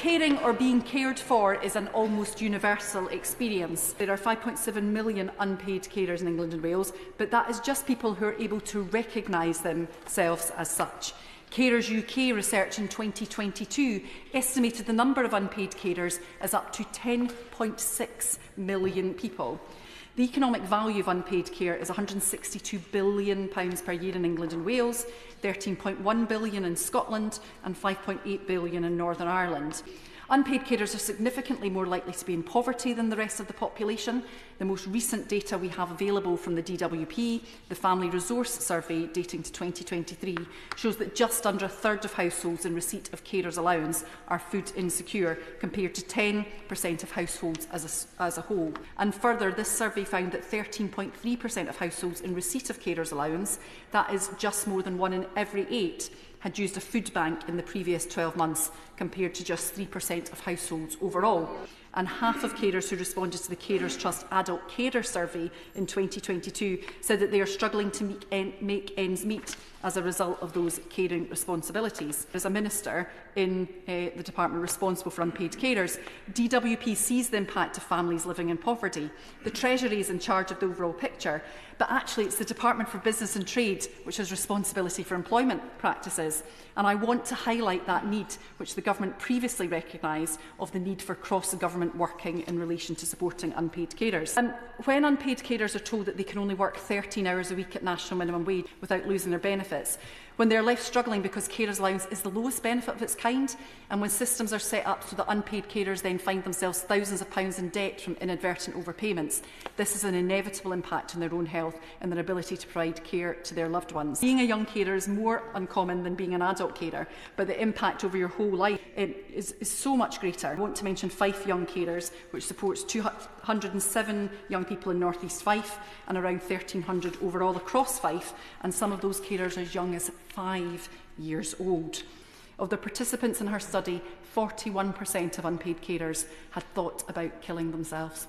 Caring or being cared for is an almost universal experience. There are 5.7 million unpaid carers in England and Wales, but that is just people who are able to recognise themselves as such. Carers UK research in 2022 estimated the number of unpaid carers as up to 10.6 million people. The economic value of unpaid care is £162 billion per year in England and Wales, £13.1 billion in Scotland and £5.8 billion in Northern Ireland. Unpaid carers are significantly more likely to be in poverty than the rest of the population. The most recent data we have available from the DWP, the Family Resource Survey dating to 2023, shows that just under a third of households in receipt of carers allowance are food insecure, compared to 10% of households as a whole. And further, this survey found that 13.3% of households in receipt of carers allowance, that is just more than 1 in every 8, had used a food bank in the previous 12 months, compared to just 3% of households overall. And half of carers who responded to the Carers Trust Adult Carer Survey in 2022 said that they are struggling to make ends meet as a result of those caring responsibilities. As a minister in the department responsible for unpaid carers, DWP sees the impact of families living in poverty. The Treasury is in charge of the overall picture, but actually it's the Department for Business and Trade which has responsibility for employment practices. And I want to highlight that need, which the government previously recognised, of the need for cross-government working in relation to supporting unpaid carers. When unpaid carers are told that they can only work 13 hours a week at national minimum wage without losing their benefits, when they are left struggling because carers allowance is the lowest benefit of its kind, and when systems are set up so that unpaid carers then find themselves thousands of pounds in debt from inadvertent overpayments, this is an inevitable impact on their own health and their ability to provide care to their loved ones. Being a young carer is more uncommon than being an adult carer, but the impact over your whole life is so much greater. I want to mention Fife Young Carers, which supports 207 young people in North East Fife and around 1,300 overall across Fife, and some of those carers as young as 5 years old. Of the participants in her study, 41% of unpaid carers had thought about killing themselves.